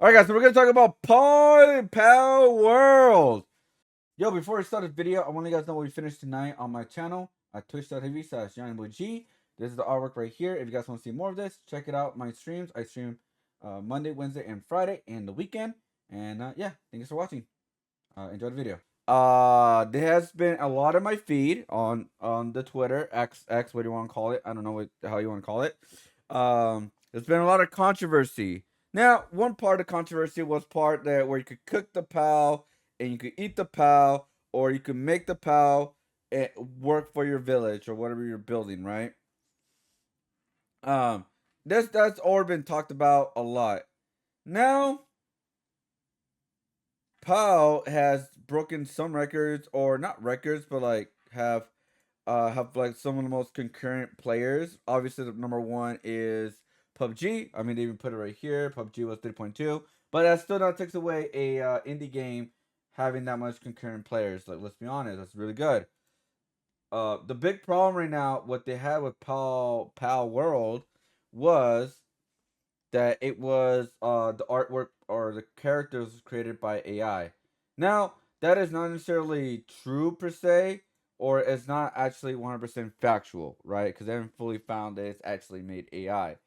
Alright guys, so we're gonna talk about Palworld. Yo, before we start this video, I want to let you guys know what we finished tonight on my channel at twitch.tv/JohnnyBoyG. This is the artwork right here. If you guys want to see more of this, check it out. My streams. I stream Monday, Wednesday, and Friday, and the weekend. And yeah, thank you for watching. Enjoy the video. There has been a lot of my feed on the Twitter X, what do you want to call it? I don't know how you want to call it. There's been a lot of controversy. Now, one part of the controversy was part that where you could cook the PAL and you could eat the PAL, or you could make the PAL and work for your village or whatever you're building, right? Um, that's all been talked about a lot. Now, PAL has broken some records, or not records, but like have like some of the most concurrent players. Obviously, the number one is PUBG. I mean, they even put it right here. PUBG was 3.2, but that still not takes away a indie game having that much concurrent players. Like, let's be honest, that's really good. The big problem right now, what they had with Palworld, was that it was the artwork or the characters created by AI. Now, that is not necessarily true per se, or it's not actually 100% factual, right? Because they haven't fully found that it's actually made AI.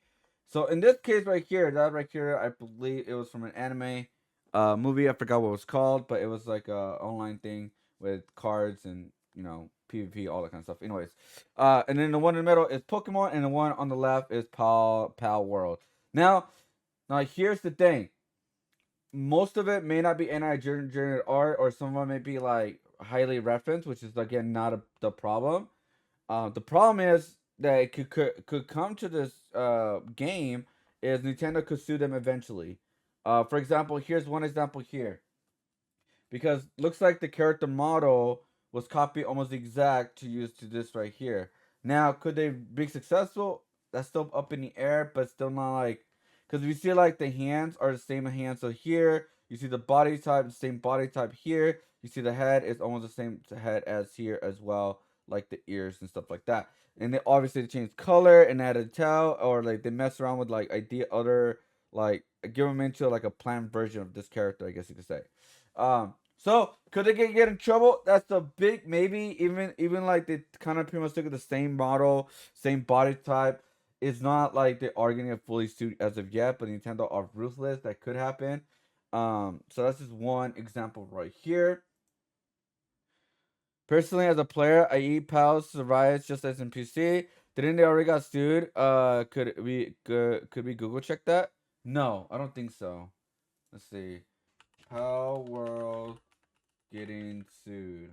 So in this case right here, that right here, I believe it was from an anime movie. I forgot what it was called, but it was like a online thing with cards and PvP, all that kind of stuff. Anyways, and then the one in the middle is Pokemon, and the one on the left is Palworld. Now here's the thing. Most of it may not be generated art, or some of it may be like highly referenced, which is again not the problem. The problem is that it could come to this game is Nintendo could sue them eventually. For example, here's one example here, because looks like the character model was copied almost exact to use to this right here. Now, could they be successful? That's still up in the air, but still not like, because we see like the hands are the same hands. So here you see the body type, the same body type here. You see the head is almost the same head as here as well, like the ears and stuff like that. And they obviously change color and added tail, or like they mess around with like other like give them into like a planned version of this character, I guess you could say. So could they get in trouble? That's the big maybe. Even like they kind of pretty much took the same model, same body type. It's not like they are getting a fully suit as of yet, but Nintendo are ruthless. That could happen. So that's just one example right here. Personally, as a player, I eat pals to riots just as in PC. Didn't they already got sued? Could we Google check that? No, I don't think so. Let's see. Pal World getting sued.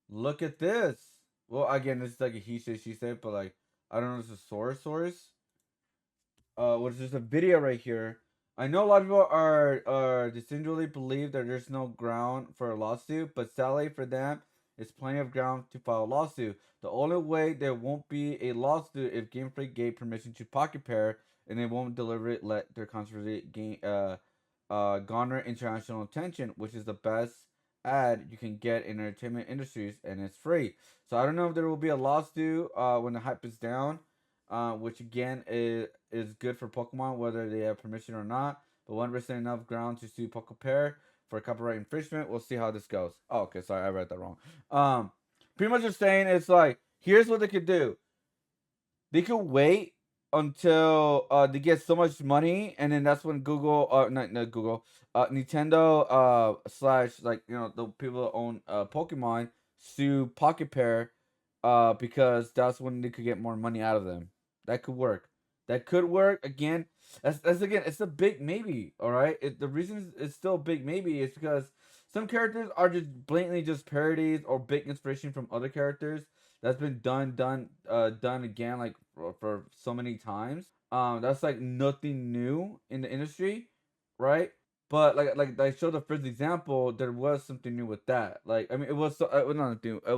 Look at this. Well, again, this is like a he said, she said, but like, I don't know if it's a source. Which is a video right here. I know a lot of people are distinctly believe that there's no ground for a lawsuit, but sadly for them, it's plenty of ground to file a lawsuit. The only way there won't be a lawsuit if Game Freak gave permission to Pocket Pair, and they won't deliberately let their controversy garner international attention, which is the best ad you can get in entertainment industries, and it's free. So I don't know if there will be a lawsuit when the hype is down, which again is good for Pokemon whether they have permission or not. But 1% enough ground to sue Poké Pair for copyright infringement. We'll see how this goes. Oh, okay, sorry, I read that wrong. Pretty much just saying it's like, here's what they could do. They could wait until they get so much money, and then that's when Google, not Google, Nintendo, slash like the people that own Pokemon sue Pocket Pair, because that's when they could get more money out of them. That could work. That could work again. That's again, it's a big maybe. All right. The reason it's still a big maybe is because some characters are just blatantly just parodies or big inspiration from other characters that's been done again, like for so many times. That's like nothing new in the industry, right? But like I showed the first example, there was something new with that. Like I mean, it was not new. It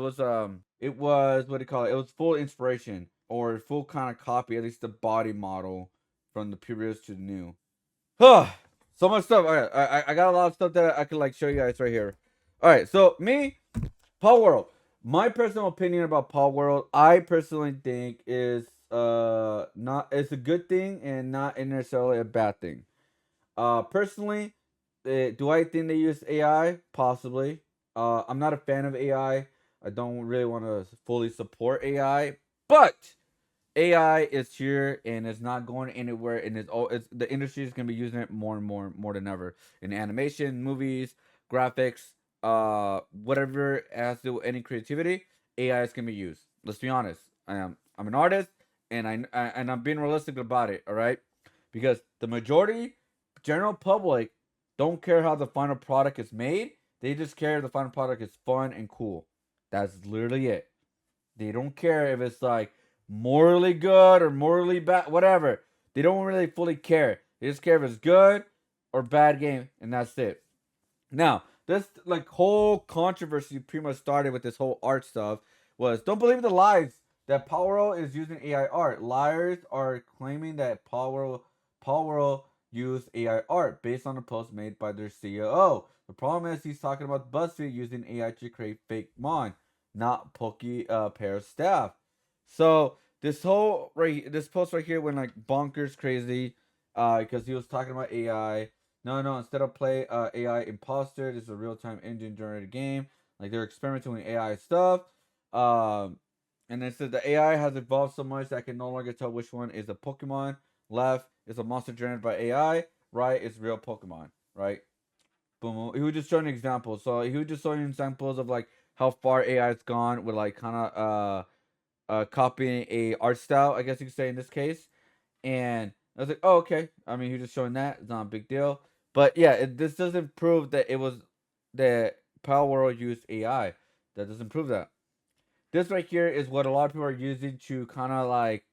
was what do you call it? It was full inspiration or full kind of copy, at least the body model from the previous to the new. Huh. So much stuff. All right, I got a lot of stuff that I could like show you guys right here. All right, so me, Palworld. My personal opinion about Palworld, I personally think is not it's a good thing and not necessarily a bad thing. Personally, do I think they use AI? Possibly. I'm not a fan of AI. I don't really want to fully support AI, but AI is here and it's not going anywhere. And it's the industry is gonna be using it more and more than ever in animation, movies, graphics, whatever has to do with any creativity. AI is gonna be used. Let's be honest. I'm an artist, and I'm being realistic about it. All right, because the majority, general public, don't care how the final product is made. They just care if the final product is fun and cool. That's literally it. They don't care if it's like morally good or morally bad, whatever. They don't really fully care. They just care if it's good or bad game, and that's it. Now, this like whole controversy pretty much started with this whole art stuff. Was don't believe the lies that Palworld is using AI art. Liars are claiming that Palworld used AI art based on a post made by their CEO. The problem is he's talking about BuzzFeed using AI to create fake mon, not Pokey pair staff. So this post right here went like bonkers crazy, because he was talking about AI. No. Instead of play AI imposter, this is a real time engine generated game. Like they're experimenting with AI stuff. Um, and then said the AI has evolved so much that I can no longer tell which one is a Pokemon. Left is a monster generated by AI. Right is real Pokemon. Right. Boom. He was just showing examples. So he was just showing examples of like how far AI has gone with like kind of copying a art style, I guess you could say in this case. And I was like, oh, okay. I mean, he was just showing that. It's not a big deal. But yeah, this doesn't prove that it was that Power World used AI. That doesn't prove that. This right here is what a lot of people are using to kind of like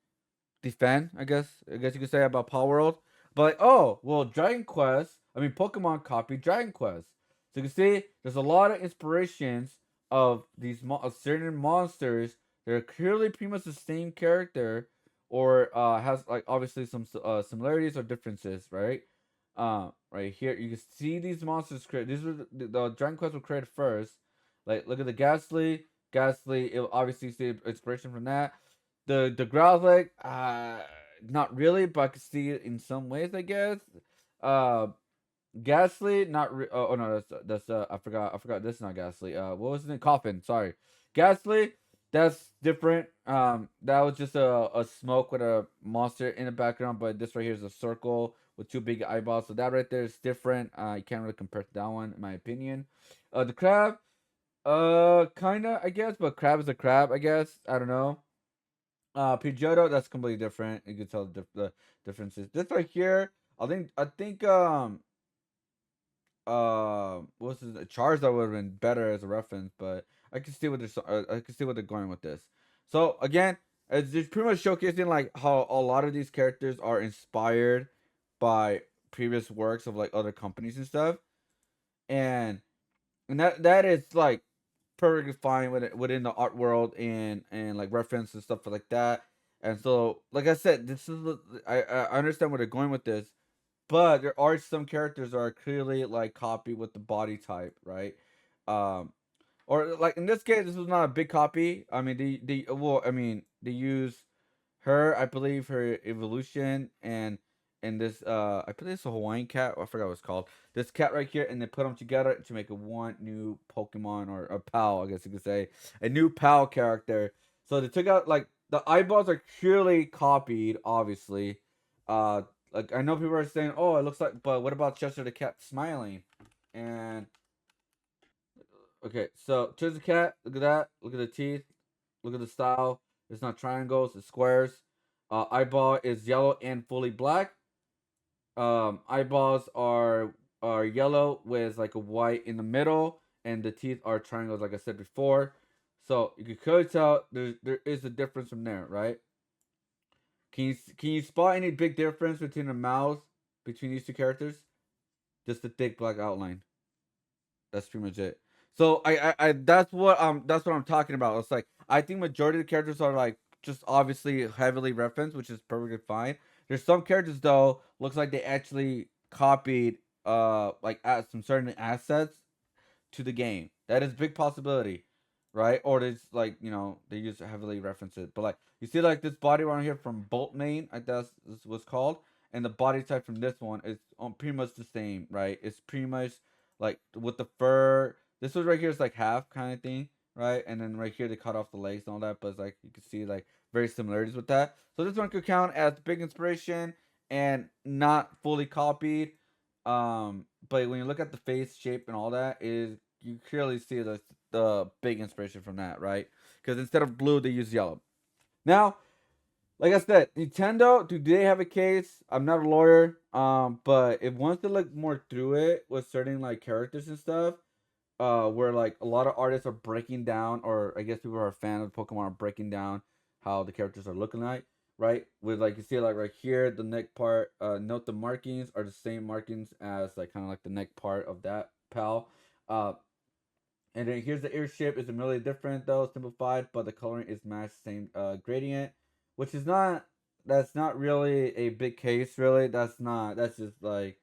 defend, I guess you could say about Power World. But like, oh, well, Pokemon copied Dragon Quest. So you can see there's a lot of inspirations of of certain monsters that are clearly pretty much the same character, or has like obviously some similarities or differences, right? Right here you can see these monsters created. These were the Dragon Quest were created first. Like look at the Ghastly. Ghastly, it obviously see inspiration from that. The Growlithe, not really, but I could see it in some ways, I guess. Uh, Ghastly, not oh no, that's I forgot. This is not Ghastly. What was it? Coffin. Sorry, Ghastly. That's different. That was just a smoke with a monster in the background, but this right here is a circle with two big eyeballs. So that right there is different. You can't really compare to that one, in my opinion. The crab, kinda, I guess, but crab is a crab, I guess. I don't know. Pidgeotto, that's completely different. You can tell the differences. This right here, I think what's his Charizard would have been better as a reference, but I can see what they're going with this. So again, it's just pretty much showcasing like how a lot of these characters are inspired by previous works of like other companies and stuff, and that is like perfectly fine within the art world and like reference and stuff like that. And so, like I said, I understand where they're going with this, but there are some characters that are clearly like copy with the body type, right? Um, or like in this case, this was not a big copy. I mean, they use her, I believe, her evolution and this I believe it's a Hawaiian cat. I forgot what it's called. This cat right here, and they put them together to make a one new Pokemon or a pal, I guess you could say, a new pal character. So they took out like the eyeballs are clearly copied, obviously. Uh, like I know people are saying, "Oh, it looks like," but what about Chester the cat smiling? And okay, so Chester the cat, look at that. Look at the teeth. Look at the style. It's not triangles, it's squares. Eyeball is yellow and fully black. Eyeballs are yellow with like a white in the middle, and the teeth are triangles, like I said before. So you can clearly tell there is a difference from there, right? Can you spot any big difference between the mouths between these two characters? Just the thick black outline. That's pretty much it. So that's what I'm talking about. It's like I think majority of the characters are like just obviously heavily referenced, which is perfectly fine. There's some characters though looks like they actually copied like some certain assets to the game. That is a big possibility, right? Or it's like they heavily reference it. But like you see like this body around here from Boltmane, I guess this was called, and the body type from this one is pretty much the same, right? It's pretty much like with the fur. This one right here is like half kind of thing, right? And then right here they cut off the legs and all that, but it's like you can see like very similarities with that. So this one could count as big inspiration and not fully copied. But when you look at the face shape and all that, is you clearly see the big inspiration from that, right? Because instead of blue, they use yellow. Now, like I said, Nintendo, do they have a case? I'm not a lawyer, but if once to look more through it with certain like characters and stuff, where like a lot of artists are breaking down, or I guess people who are a fan of Pokemon are breaking down how the characters are looking like, right? With like you see like right here, the neck part, note the markings are the same markings as like kind of like the neck part of that pal. Uh, and then here's the ear shape. It's really different though, simplified, but the coloring is matched same gradient, which is not that's not really a big case really. That's just like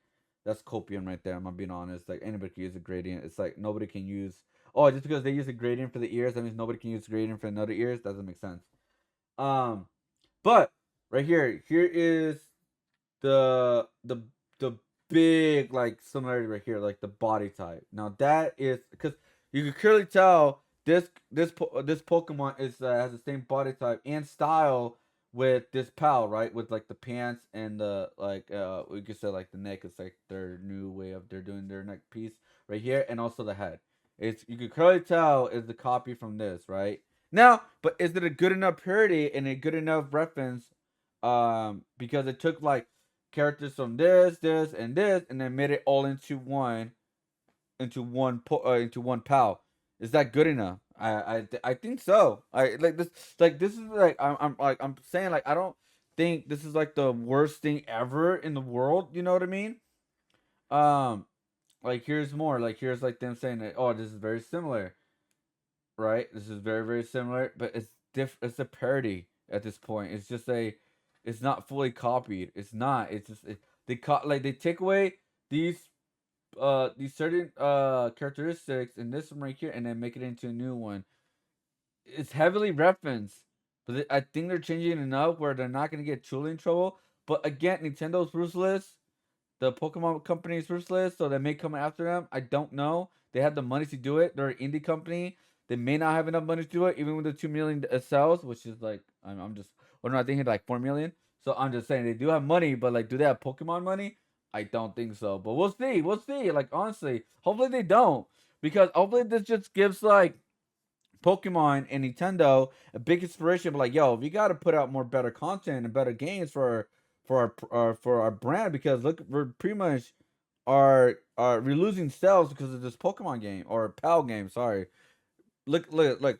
that's copium right there. I'm not being honest. Like anybody can use a gradient. It's like nobody can use just because they use a gradient for the ears, that means nobody can use gradient for another ears. Doesn't make sense. Um but right here is the the big like similarity right here, like the body type. Now that is because you can clearly tell this Pokemon is has the same body type and style with this pal, right? With like the pants and the like we could say like the neck is like their new way of they're doing their neck piece right here, and also the head. It's you can clearly tell is the copy from this, right? Now, but is it a good enough parody and a good enough reference? Because it took like characters from this, and this, and then made it all into one pal. Is that good enough? I think so. I like this is like I'm saying like I don't think this is like the worst thing ever in the world. You know what I mean? Um, like here's more. Like here's like them saying that this is very similar, right? This is very similar, but it's a parody at this point. It's just it's not fully copied. It's not. It's just like they take away these these certain characteristics in this one right here and then make it into a new one. It's heavily referenced, but I think they're changing it enough where they're not gonna get truly in trouble. But again, Nintendo's ruthless, the Pokemon company's ruthless, so they may come after them. I don't know. They have the money to do it. They're an indie company. They may not have enough money to do it, even with the 2 million sales, which is like I'm just. Well, no, I think it's like 4 million. So I'm just saying they do have money, but like, do they have Pokemon money? I don't think so. But we'll see. We'll see. Like honestly, hopefully they don't, because hopefully this just gives like Pokemon and Nintendo a big inspiration. But like, yo, we got to put out more better content and better games for our brand, because look, we're pretty much we're losing sales because of this Pokemon game or PAL game. Sorry, look.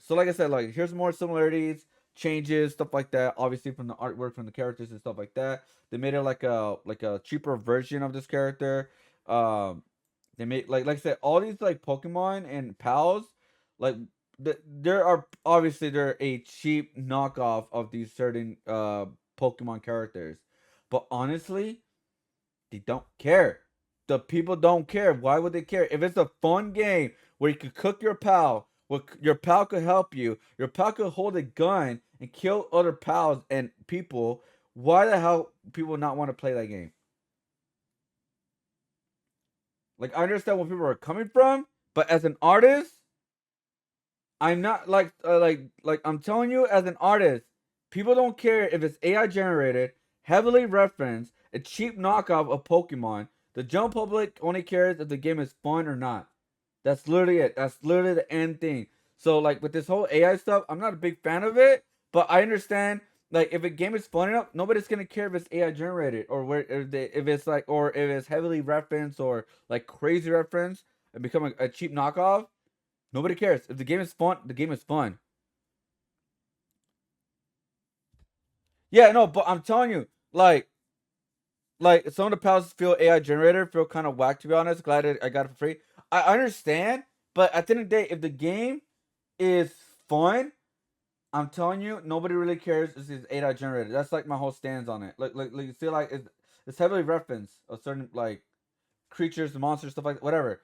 So like I said, like here's more similarities, changes, stuff like that. Obviously from the artwork, from the characters and stuff like that. They made it like a cheaper version of this character. Um, they made like I said, all these like Pokemon and pals, like there are obviously they're a cheap knockoff of these certain Pokemon characters, but honestly, they don't care. The people don't care. Why would they care? If it's a fun game where you could cook your pal, where your pal could help you, your pal could hold a gun and kill other pals and people, why the hell people not want to play that game? Like I understand where people are coming from, but as an artist, I'm not like I'm telling you as an artist, people don't care if it's AI generated, heavily referenced, a cheap knockoff of Pokemon. The general public only cares if the game is fun or not. That's literally it. That's literally the end thing. So like with this whole AI stuff, I'm not a big fan of it, but I understand like if a game is fun enough, nobody's gonna care if it's AI generated or if it's like or if it's heavily referenced or like crazy reference and become a cheap knockoff. Nobody cares. If the game is fun, the game is fun. Yeah, no, but I'm telling you, like some of the pals feel AI generator feel kind of whack, to be honest. Glad I got it for free. I understand, but at the end of the day, if the game is fun, I'm telling you, nobody really cares if it's AI generated. That's like my whole stance on it. Like you feel like it's heavily reference of certain like creatures, monsters, stuff like that, whatever.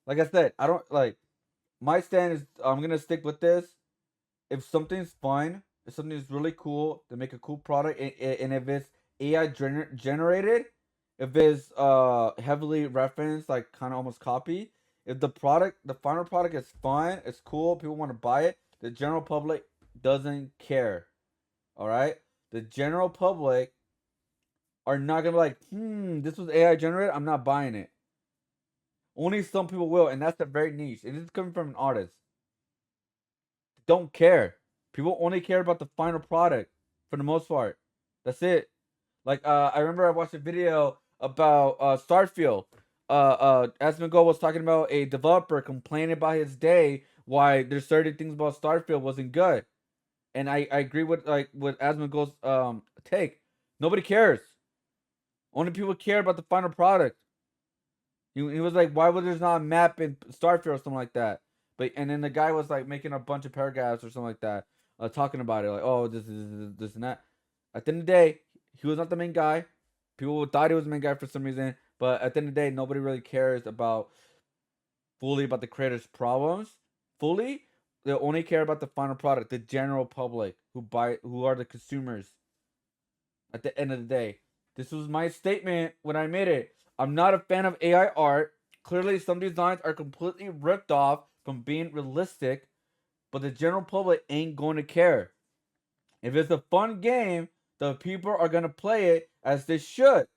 Like I said, I don't like my stand is I'm gonna stick with this. If something's fun, if something's really cool, they make a cool product, and if it's AI generated, if it's heavily referenced, like kind of almost copy, if the final product is fun, it's cool, people want to buy it, the general public doesn't care. All right, the general public are not gonna be like, this was AI generated. I'm not buying it. Only some people will, and that's a very niche. And this is coming from an artist. Don't care. People only care about the final product for the most part. That's it. Like I remember I watched a video about Starfield. Asmongold was talking about a developer complaining about his day why there's certain things about Starfield wasn't good. And I agree with with Asmongold's take. Nobody cares. Only people care about the final product. He was like, why was there not a map in Starfield or something like that? But and then the guy was like making a bunch of paragraphs or something like that, talking about it, like, oh, this and that. At the end of the day, he was not the main guy. People thought he was the main guy for some reason, but at the end of the day, nobody really cares about fully about the creator's problems. Fully, they only care about the final product, the general public who are the consumers. At the end of the day, this was my statement when I made it. I'm not a fan of AI art. Clearly, some designs are completely ripped off from being realistic, but the general public ain't going to care. If it's a fun game, the people are going to play it as they should.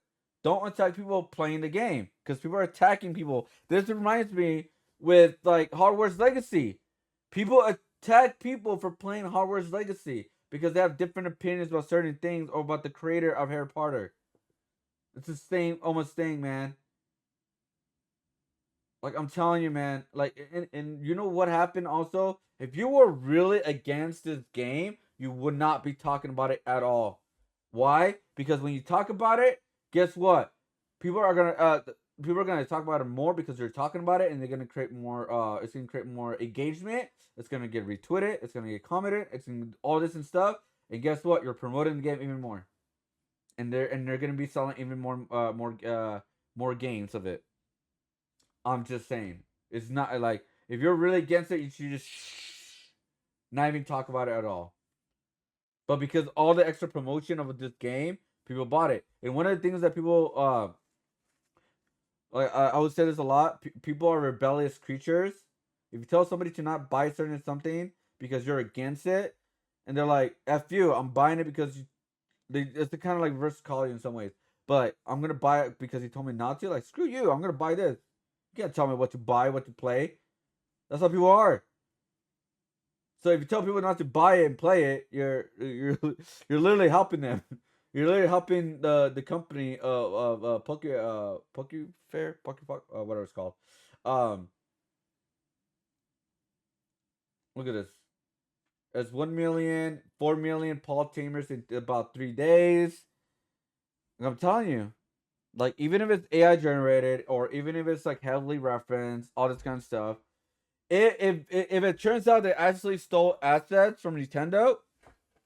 Don't attack people playing the game because people are attacking people. This reminds me with like Hogwarts Legacy. People attack people for playing Hogwarts Legacy because they have different opinions about certain things or about the creator of Harry Potter. It's the same almost thing, man. Like I'm telling you, man. Like, and you know what happened also? If you were really against this game, you would not be talking about it at all. Why? Because when you talk about it, guess what? People are gonna people are gonna talk about it more because they're talking about it, and they're gonna create more. It's gonna create more engagement. It's gonna get retweeted. It's gonna get commented. It's gonna all this and stuff. And guess what? You're promoting the game even more, and they're gonna be selling even more games of it. I'm just saying. It's not like if you're really against it, you should just not even talk about it at all. But because all the extra promotion of this game, people bought it. And one of the things that people like I would say this a lot. People are rebellious creatures. If you tell somebody to not buy certain something because you're against it, and they're like, "F you, I'm buying it because it's the kind of like reverse psychology in some ways." But I'm gonna buy it because he told me not to. Like, screw you, I'm gonna buy this. You can't tell me what to buy, what to play. That's how people are. So if you tell people not to buy it and play it, you're literally helping them. You're literally helping the company of Poke Fair, whatever it's called. Um, Look at this. It's 1,000,000, 4,000,000 Paul Tamers in about 3 days. And I'm telling you, like even if it's AI generated or even if it's like heavily referenced, all this kind of stuff, if it turns out they actually stole assets from Nintendo,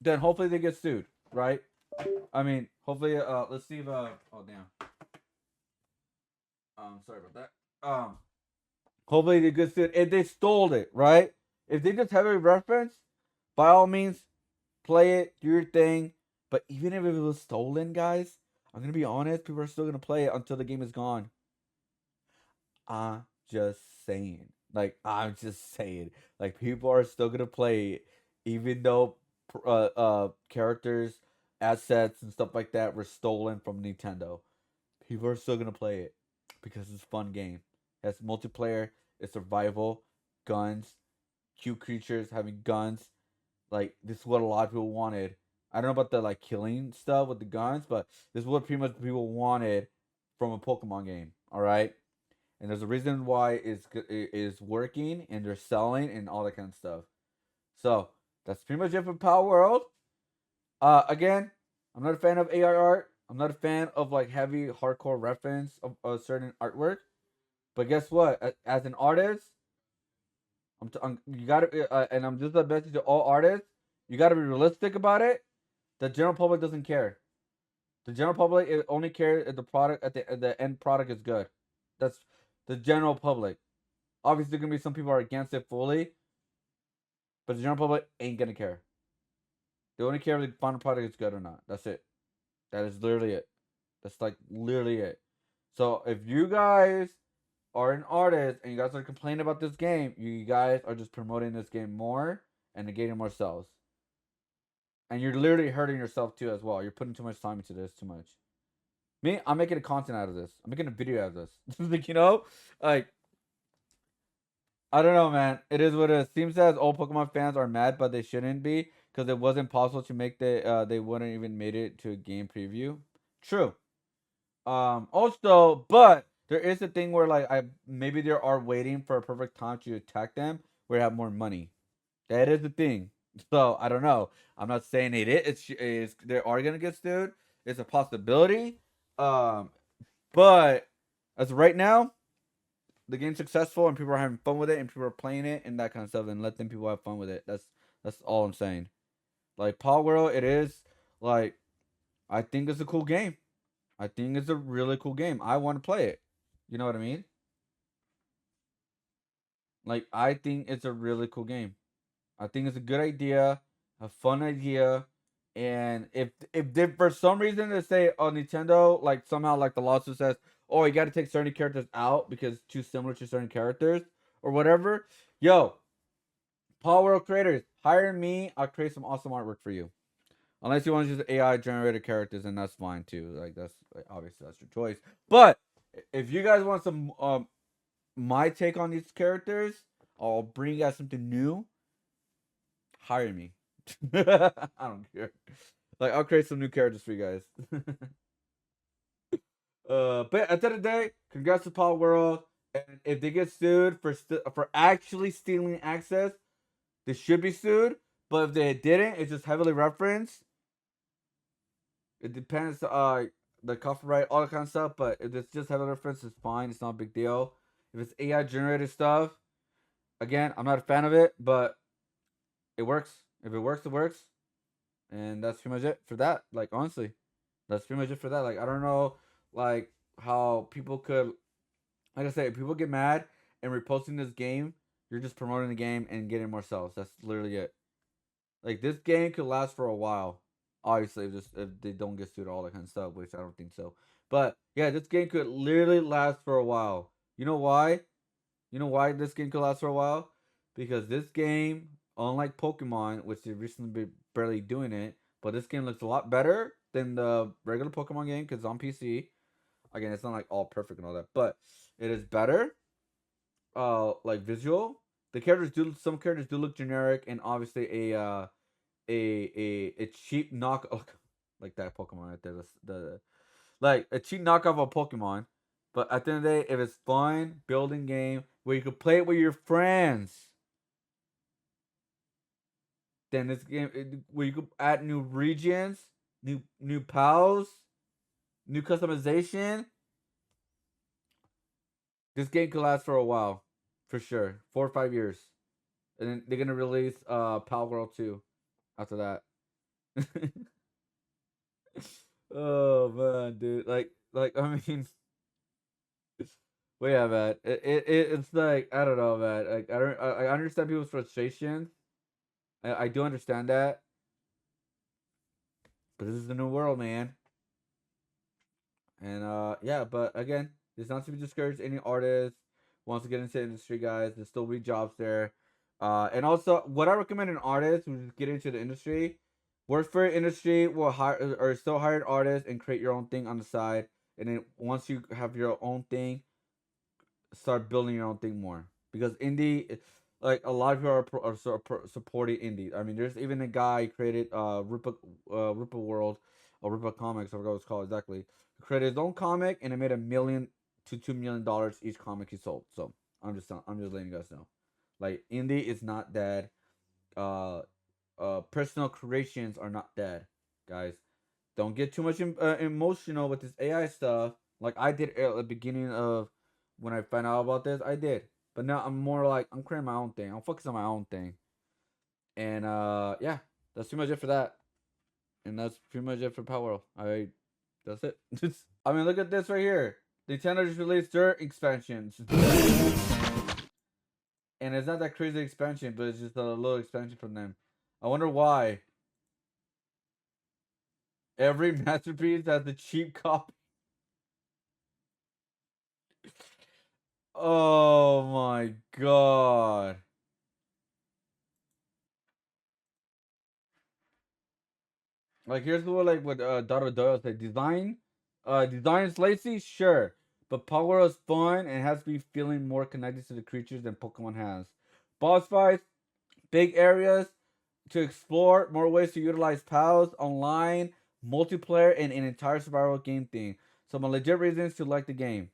then hopefully they get sued, right? I mean, hopefully, let's see if oh damn, sorry about that. Hopefully they get sued if they stole it, right? If they just have a reference, by all means, play it, do your thing. But even if it was stolen, guys, I'm gonna be honest, people are still gonna play it until the game is gone. I'm just saying. Like I'm just saying. Like people are still gonna play it, even though characters, assets, and stuff like that were stolen from Nintendo. People are still gonna play it because it's a fun game. It's multiplayer. It's survival, guns, cute creatures having guns. Like this is what a lot of people wanted. I don't know about the like killing stuff with the guns, but this is what pretty much people wanted from a Pokemon game. All right, and there's a reason why it's working and they're selling and all that kind of stuff. So that's pretty much it for Power World. Again, I'm not a fan of AI art. I'm not a fan of like heavy hardcore reference of a certain artwork. But guess what? As an artist, you gotta, and I'm just a message to all artists. You gotta be realistic about it. The general public doesn't care. The general public only cares if the product at the end product is good. That's the general public. Obviously, gonna be some people are against it fully, but the general public ain't gonna care. They only care if the final product is good or not. That's it. That is literally it. That's like literally it. So if you guys are an artist and you guys are complaining about this game, you guys are just promoting this game more and getting more sales. And you're literally hurting yourself too as well. You're putting too much time into this, too much. Me, I'm making a content out of this. I'm making a video out of this. Like, like I don't know, man. It is what it is. Seems as all Pokemon fans are mad, but they shouldn't be because it wasn't possible to make they wouldn't even made it to a game preview. True. Also, but there is a thing where like I maybe they are waiting for a perfect time to attack them where they have more money. That is the thing. So I don't know. I'm not saying it's they are gonna get sued. It's a possibility. Um, but as of right now, the game's successful and people are having fun with it and people are playing it and that kind of stuff. And let them people have fun with it. That's all I'm saying. Like Palworld, it is like I think it's a cool game. I think it's a really cool game. I want to play it. You know what I mean? Like I think it's a really cool game. I think it's a good idea, a fun idea, and if they, for some reason they say on Nintendo like somehow like the lawsuit says, oh you got to take certain characters out because it's too similar to certain characters or whatever, yo, Power World creators, hire me. I'll create some awesome artwork for you. Unless you want to use AI generated characters, and that's fine too. Like that's like, obviously that's your choice. But if you guys want some my take on these characters, I'll bring you guys something new. Hire me. I don't care. Like I'll create some new characters for you guys. But at the end of the day, congrats to Paul World. And if they get sued for actually stealing access, they should be sued. But if they didn't, it's just heavily referenced. It depends, the copyright, all that kind of stuff. But if it's just heavily referenced, it's fine. It's not a big deal. If it's AI generated stuff, again, I'm not a fan of it, but it works. If it works, it works. And that's pretty much it for that. Like honestly, that's pretty much it for that. Like I don't know, like how people could, like I said, if people get mad and reposting this game, you're just promoting the game and getting more sales. That's literally it. Like this game could last for a while. Obviously, if they don't get sued, all that kind of stuff, which I don't think so. But yeah, this game could literally last for a while. You know why? You know why this game could last for a while? Because this game, unlike Pokemon, which they recently been barely doing it, but this game looks a lot better than the regular Pokemon game because it's on PC. Again, it's not like all perfect and all that, but it is better. Like visual, some characters do look generic, and obviously a cheap knock like that Pokemon right there. The like a cheap knockoff of Pokemon. But at the end of the day, if it's fun, building game where you can play it with your friends, then this game where you could add new regions, new pals, new customization. This game could last for a while, for sure, 4 or 5 years, and then they're gonna release Pal World 2 after that. Oh man, dude, like I mean, well, yeah, man. It's like I don't know, man. Like I understand people's frustration. I do understand that, but this is the new world, man. And yeah, but again, it's not to be discouraged. Any artist wants to get into the industry, guys, there's still be jobs there. And also, what I recommend an artist who's get into the industry, work for an industry, will hire or still hire an artist and create your own thing on the side. And then once you have your own thing, start building your own thing more because indie, like a lot of people supporting indie. I mean, there's even a guy who created Ripple World or Ripple Comics, I forgot what it's called exactly. He created his own comic and it made $1 million to $2 million each comic he sold. So I'm just letting you guys know, like indie is not dead. Uh, Personal creations are not dead, guys. Don't get too much emotional with this AI stuff. Like I did at the beginning of when I found out about this, I did. But now I'm more like I'm creating my own thing. I'm focused on my own thing. And yeah, that's pretty much it for that. And that's pretty much it for Power World. That's it. I mean, look at this right here. Nintendo just released their expansions. And it's not that crazy expansion, but it's just a little expansion from them. I wonder why. Every masterpiece has a cheap copy. Oh my god. Like here's the one like what Dada Doyle said. Design is lazy, sure. But power is fun and has to be feeling more connected to the creatures than Pokemon has. Boss fights, big areas to explore, more ways to utilize pals, online, multiplayer, and an entire survival game thing. Some legit reasons to like the game.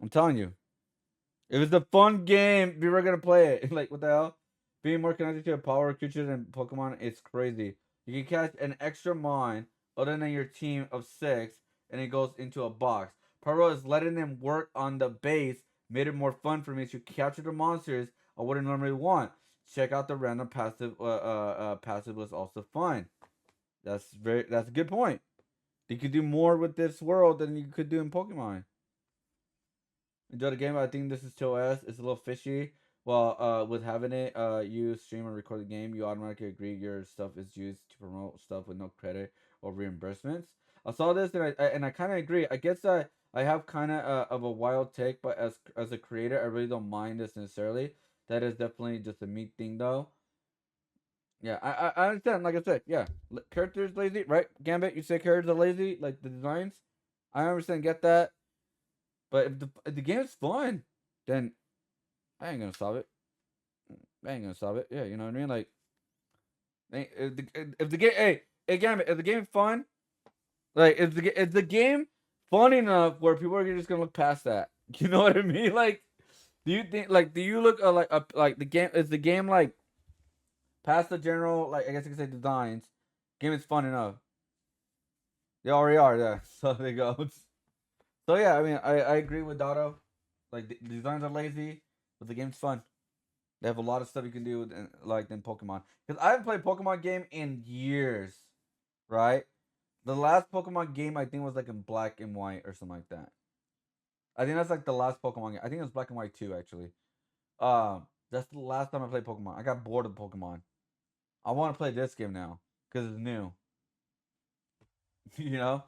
I'm telling you. It was a fun game. We were gonna play it. Like what the hell? Being more connected to a power creature than Pokemon, it's crazy. You can catch an extra mon other than your team of six, and it goes into a box. Pyro is letting them work on the base, made it more fun for me to capture the monsters I wouldn't normally want. Check out the random passive was also fun. That's a good point. You could do more with this world than you could do in Pokemon. Enjoy the game. I think this is TOS. It's a little fishy. Well, with having it, you stream and record the game, you automatically agree your stuff is used to promote stuff with no credit or reimbursements. I saw this and I kind of agree. I guess I have kind of a wild take, but as a creator, I really don't mind this necessarily. That is definitely just a me thing, though. Yeah, I understand. Like I said, yeah, characters lazy, right? Gambit, you say characters are lazy, like the designs. I understand, get that. But if the game is fun, then I ain't gonna stop it. I ain't gonna stop it. Yeah, you know what I mean. Like, if the game, hey, again, if the game fun, like, if the game fun enough where people are just gonna look past that, you know what I mean? Like, do you think, like, do you look like the game is the game like past the general, like I guess you could say designs, game is fun enough. They already are, yeah. So there goes. So yeah, I mean, I agree with Dotto. Like the designs are lazy, but the game's fun. They have a lot of stuff you can do like than Pokemon. Because I haven't played Pokemon game in years, right? The last Pokemon game I think was like in black and white or something like that. I think that's like the last Pokemon game. I think it was black and white too, actually. That's the last time I played Pokemon. I got bored of Pokemon. I want to play this game now because it's new. You know.